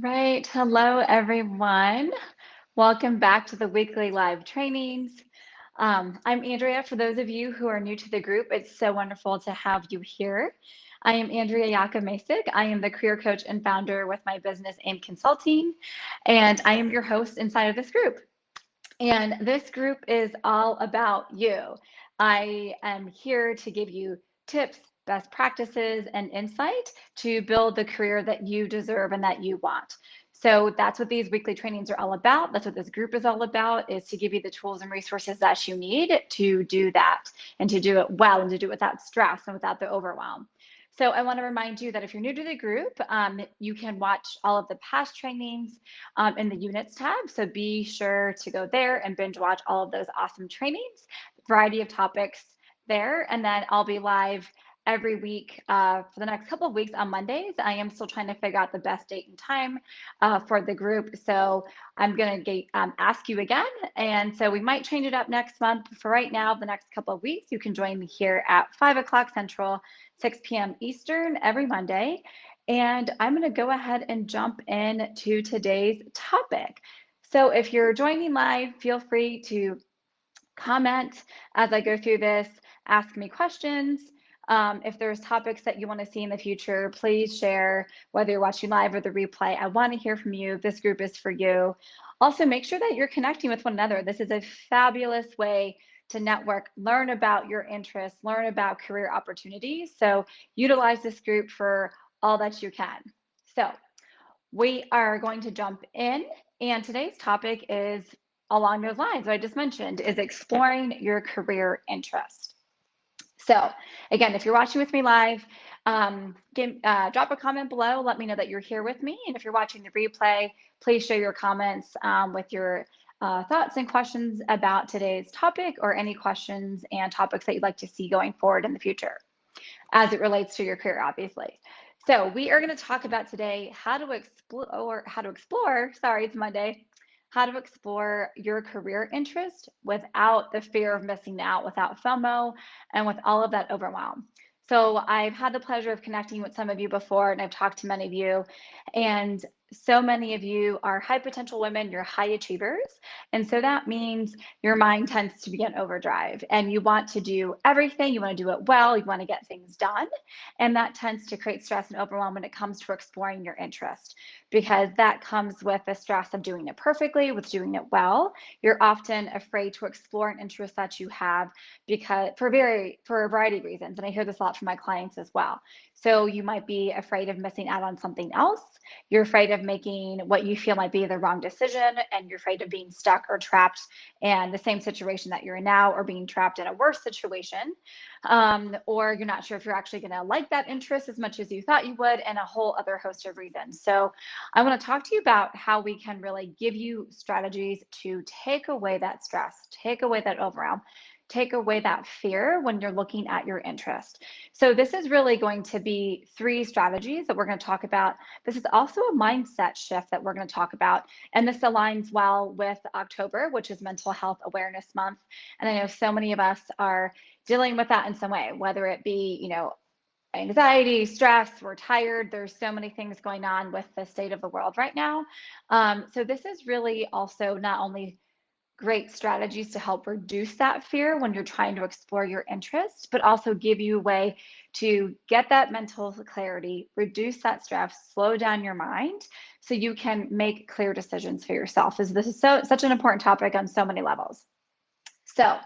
Right. Hello, everyone. Welcome back to the weekly live trainings. I'm Andrea. For those of you who are new to the group, it's so wonderful to have you here. I am Andrea Yakamasic. I am the career coach and founder with my business AIM Consulting, and I am your host inside of this group. And this group is all about you. I am here to give you tips, best practices, and insight to build the career that you deserve and that you want. So that's what these weekly trainings are all about. That's what this group is all about, is to give you the tools and resources that you need to do that and to do it well and to do it without stress and without the overwhelm. So I want to remind you that if you're new to the group, you can watch all of the past trainings in the units tab. So be sure to go there and binge watch all of those awesome trainings, variety of topics there. And then I'll be live every week for the next couple of weeks on Mondays. I am still trying to figure out the best date and time for the group. So I'm going to ask you again. And so we might change it up next month. For right now, the next couple of weeks, you can join me here at 5 o'clock Central, 6 p.m. Eastern every Monday. And I'm going to go ahead and jump into today's topic. So if you're joining live, feel free to comment as I go through this, ask me questions. If there's topics that you want to see in the future, please share, whether you're watching live or the replay. I want to hear from you. This group is for you. Also, make sure that you're connecting with one another. This is a fabulous way to network, learn about your interests, learn about career opportunities. So utilize this group for all that you can. So we are going to jump in, and today's topic is along those lines, what I just mentioned, is exploring your career interest. So again, if you're watching with me live, drop a comment below. Let me know that you're here with me. And if you're watching the replay, please share your comments with your thoughts and questions about today's topic, or any questions and topics that you'd like to see going forward in the future as it relates to your career, obviously. So we are going to talk about today sorry, it's Monday, how to explore your career interest without the fear of missing out, without FOMO, and with all of that overwhelm. So I've had the pleasure of connecting with some of you before, and I've talked to many of you, and so many of you are high potential women, you're high achievers. And so that means your mind tends to be in overdrive and you want to do everything. You want to do it well. You want to get things done. And that tends to create stress and overwhelm when it comes to exploring your interest, because that comes with the stress of doing it perfectly, with doing it well. You're often afraid to explore an interest that you have because for a variety of reasons. And I hear this a lot from my clients as well. So you might be afraid of missing out on something else. You're afraid of making what you feel might be the wrong decision, and you're afraid of being stuck or trapped in the same situation that you're in now, or being trapped in a worse situation. Or you're not sure if you're actually going to like that interest as much as you thought you would, and a whole other host of reasons. So I want to talk to you about how we can really give you strategies to take away that stress, take away that overwhelm, take away that fear when you're looking at your interest. So this is really going to be 3 strategies that we're going to talk about. This is also a mindset shift that we're going to talk about. And this aligns well with October, which is Mental Health Awareness Month. And I know so many of us are dealing with that in some way, whether it be, anxiety, stress, we're tired. There's so many things going on with the state of the world right now. So this is really also not only great strategies to help reduce that fear when you're trying to explore your interests, but also give you a way to get that mental clarity, reduce that stress, slow down your mind so you can make clear decisions for yourself. As this is such an important topic on so many levels. So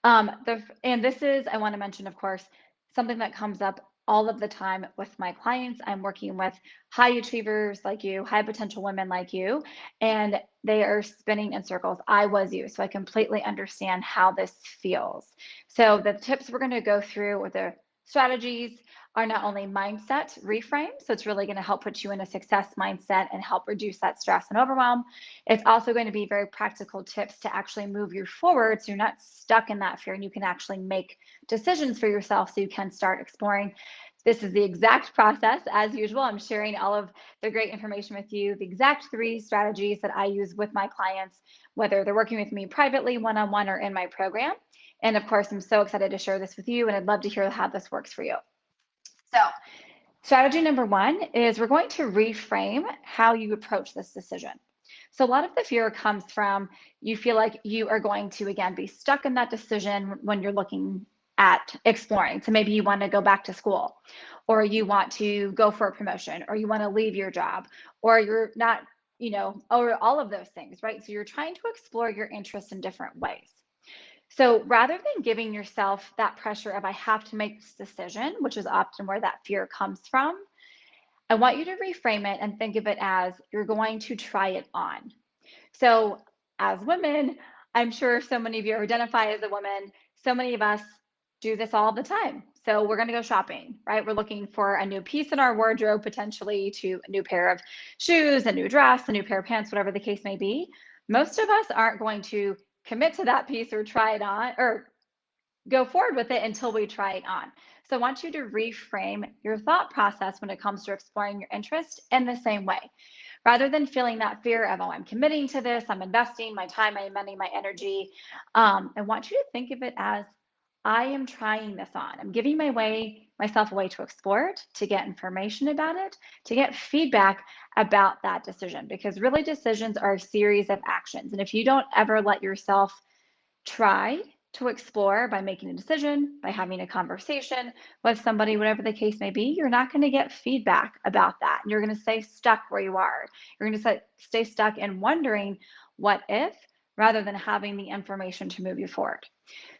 this is, I want to mention, of course, something that comes up all of the time with my clients. I'm working with high achievers like you, high potential women like you, and they are spinning in circles. I was you, so I completely understand how this feels. So the tips we're going to go through, with the strategies, are not only mindset reframe, so it's really going to help put you in a success mindset and help reduce that stress and overwhelm. It's also going to be very practical tips to actually move you forward so you're not stuck in that fear and you can actually make decisions for yourself so you can start exploring. This is the exact process as usual. I'm sharing all of the great information with you, the exact 3 strategies that I use with my clients, whether they're working with me privately, one-on-one, or in my program. And of course, I'm so excited to share this with you, and I'd love to hear how this works for you. So Strategy number one is we're going to reframe how you approach this decision. So a lot of the fear comes from you feel like you are going to, again, be stuck in that decision when you're looking at exploring. So maybe you want to go back to school, or you want to go for a promotion, or you want to leave your job, or you're not, or all of those things, right? So you're trying to explore your interests in different ways. So rather than giving yourself that pressure of, I have to make this decision, which is often where that fear comes from, I want you to reframe it and think of it as you're going to try it on. So, as women, I'm sure so many of you identify as a woman. So many of us do this all the time. So, we're going to go shopping, right? We're looking for a new piece in our wardrobe, potentially to a new pair of shoes, a new dress, a new pair of pants, whatever the case may be. Most of us aren't going to commit to that piece or try it on or go forward with it until we try it on. So I want you to reframe your thought process when it comes to exploring your interest in the same way. Rather than feeling that fear of, oh, I'm committing to this, I'm investing my time, my money, my energy, I want you to think of it as I am trying this on. I'm giving myself a way to explore it, to get information about it, to get feedback about that decision. Because really, decisions are a series of actions. And if you don't ever let yourself try to explore by making a decision, by having a conversation with somebody, whatever the case may be, you're not going to get feedback about that. You're going to stay stuck where you are. You're going to stay stuck and wondering what if, rather than having the information to move you forward.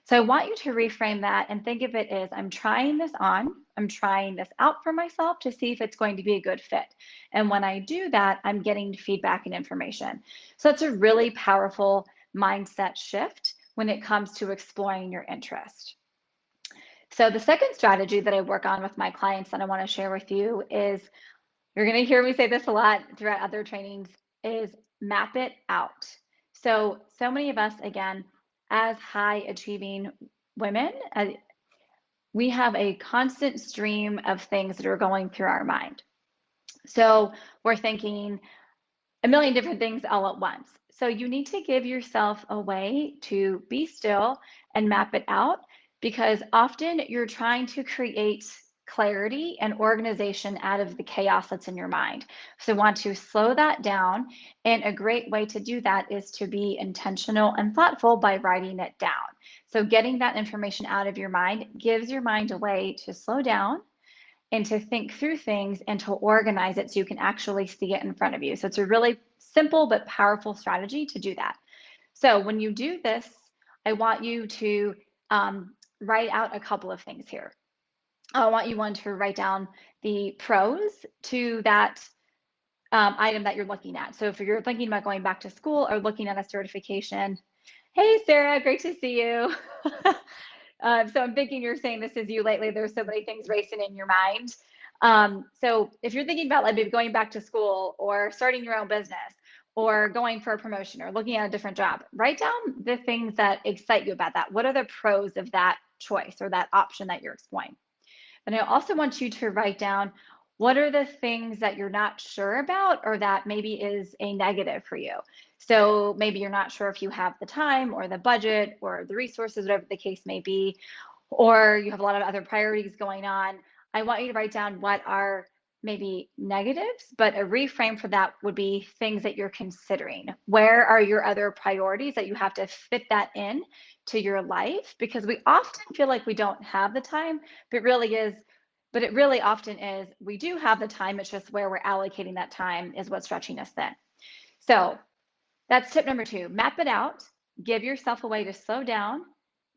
So I want you to reframe that and think of it as I'm trying this on, I'm trying this out for myself to see if it's going to be a good fit. And when I do that, I'm getting feedback and information. So it's a really powerful mindset shift when it comes to exploring your interest. So the second strategy that I work on with my clients that I want to share with you is, you're going to hear me say this a lot throughout other trainings, is map it out. So many of us, again, as high achieving women, we have a constant stream of things that are going through our mind. So we're thinking a million different things all at once. So you need to give yourself a way to be still and map it out, because often you're trying to create clarity and organization out of the chaos that's in your mind. So want to slow that down. And a great way to do that is to be intentional and thoughtful by writing it down. So getting that information out of your mind gives your mind a way to slow down and to think through things and to organize it so you can actually see it in front of you. So it's a really simple but powerful strategy to do that. So when you do this, I want you to write out a couple of things here. I want you to write down the pros to that item that you're looking at. So if you're thinking about going back to school or looking at a certification, hey, Sarah, great to see you. So I'm thinking you're saying this is you lately. There's so many things racing in your mind. So if you're thinking about like maybe going back to school or starting your own business or going for a promotion or looking at a different job, write down the things that excite you about that. What are the pros of that choice or that option that you're exploring? And I also want you to write down, what are the things that you're not sure about or that maybe is a negative for you? So maybe you're not sure if you have the time or the budget or the resources, whatever the case may be, or you have a lot of other priorities going on. I want you to write down what are maybe negatives, but a reframe for that would be things that you're considering. Where are your other priorities that you have to fit that in to your life? Because we often feel like we don't have the time, but it really often is, we do have the time. It's just where we're allocating that time is what's stretching us thin. So that's tip number 2. Map it out. Give yourself a way to slow down,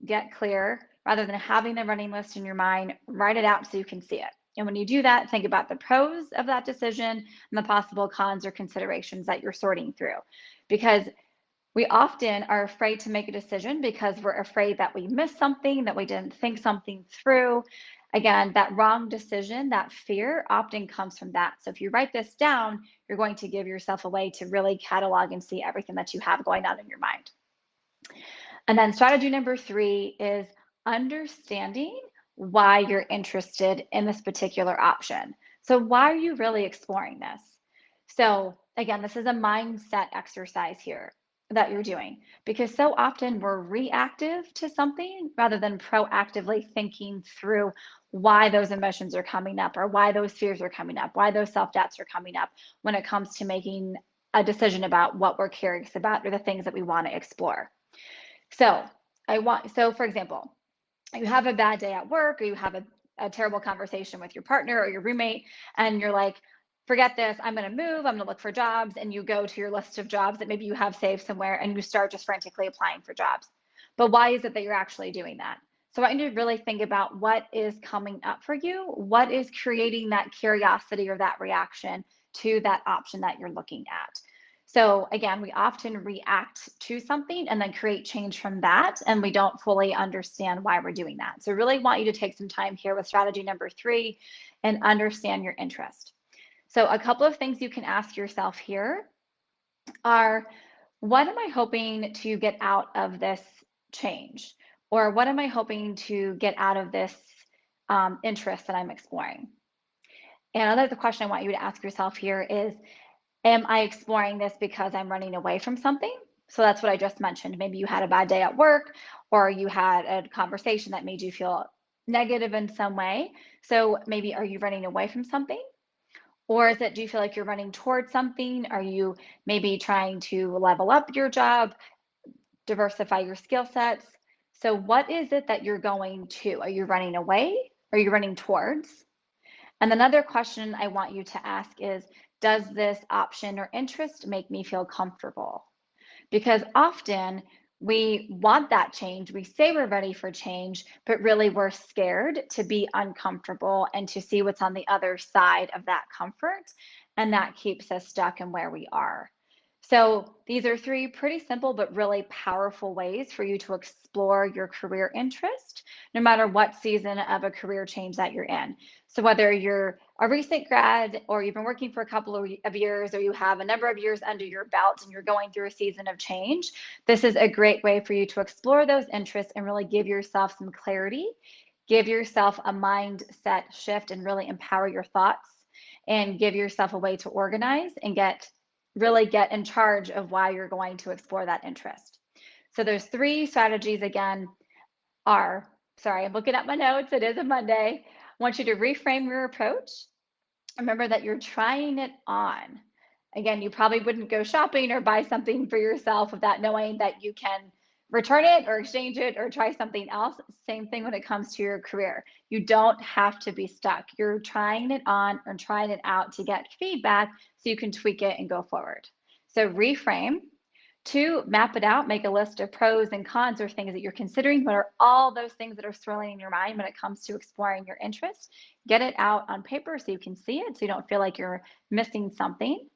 get clear, rather than having the running list in your mind. Write it out so you can see it. And when you do that, think about the pros of that decision and the possible cons or considerations that you're sorting through. Because we often are afraid to make a decision because we're afraid that we missed something, that we didn't think something through. Again, that wrong decision, that fear often comes from that. So if you write this down, you're going to give yourself a way to really catalog and see everything that you have going on in your mind. And then strategy number 3 is understanding why you're interested in this particular option. So why are you really exploring this? So again, this is a mindset exercise here. that you're doing, because so often we're reactive to something rather than proactively thinking through why those emotions are coming up, or why those fears are coming up, why those self-doubts are coming up when it comes to making a decision about what we're curious about or the things that we want to explore. So so for example, you have a bad day at work, or you have a terrible conversation with your partner or your roommate, and you're like, forget this, I'm going to move, I'm going to look for jobs. And you go to your list of jobs that maybe you have saved somewhere, and you start just frantically applying for jobs. But why is it that you're actually doing that? So I want you to really think about what is coming up for you, what is creating that curiosity or that reaction to that option that you're looking at. So again, we often react to something and then create change from that, and we don't fully understand why we're doing that. So really want you to take some time here with strategy number 3 and understand your interest. So a couple of things you can ask yourself here are, what am I hoping to get out of this change? Or what am I hoping to get out of this interest that I'm exploring? And another question I want you to ask yourself here is, am I exploring this because I'm running away from something? So that's what I just mentioned. Maybe you had a bad day at work, or you had a conversation that made you feel negative in some way. So maybe, are you running away from something? Or is it, do you feel like you're running towards something? Are you maybe trying to level up your job, diversify your skill sets? So what is it that you're going to? Are you running away? Are you running towards? And another question I want you to ask is, does this option or interest make me feel comfortable? Because often we want that change. We say we're ready for change, but really we're scared to be uncomfortable and to see what's on the other side of that comfort. And that keeps us stuck in where we are. So these are 3 pretty simple but really powerful ways for you to explore your career interest, no matter what season of a career change that you're in. So whether you're a recent grad, or you've been working for a couple of years, or you have a number of years under your belt and you're going through a season of change, this is a great way for you to explore those interests and really give yourself some clarity, give yourself a mindset shift, and really empower your thoughts, and give yourself a way to organize and really get in charge of why you're going to explore that interest. So those 3 strategies again are, sorry, I'm looking at my notes. It is a Monday. I want you to reframe your approach. Remember that you're trying it on. Again, you probably wouldn't go shopping or buy something for yourself without knowing that you can return it or exchange it or try something else. Same thing when it comes to your career. You don't have to be stuck. You're trying it on or trying it out to get feedback so you can tweak it and go forward. So reframe. 2, map it out, make a list of pros and cons or things that you're considering. What are all those things that are swirling in your mind when it comes to exploring your interests? Get it out on paper so you can see it, so you don't feel like you're missing something.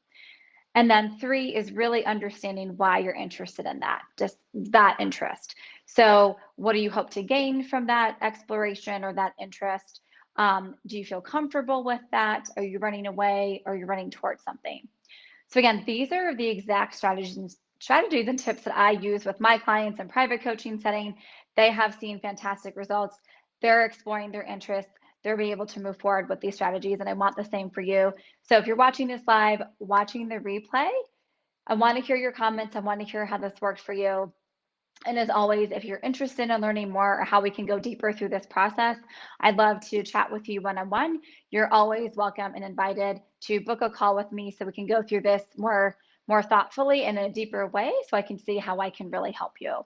And then 3 is really understanding why you're interested in that, just that interest. So what do you hope to gain from that exploration or that interest? Do you feel comfortable with that? Are you running away, or are you running towards something? So again, these are the exact strategies and tips that I use with my clients in private coaching setting. They have seen fantastic results. They're exploring their interests. They're being able to move forward with these strategies, and I want the same for you. So if you're watching this live, watching the replay, I want to hear your comments. I want to hear how this worked for you. And as always, if you're interested in learning more or how we can go deeper through this process, I'd love to chat with you one-on-one. You're always welcome and invited to book a call with me so we can go through this more thoughtfully and in a deeper way, so I can see how I can really help you.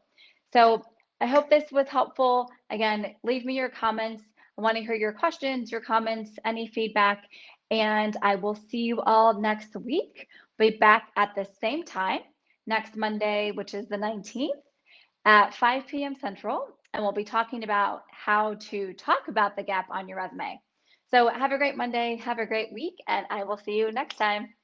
So I hope this was helpful. Again, leave me your comments. I want to hear your questions, your comments, any feedback, and I will see you all next week. We'll be back at the same time next Monday, which is the 19th, at 5 p.m. Central, and we'll be talking about how to talk about the gap on your resume. So have a great Monday, have a great week, and I will see you next time.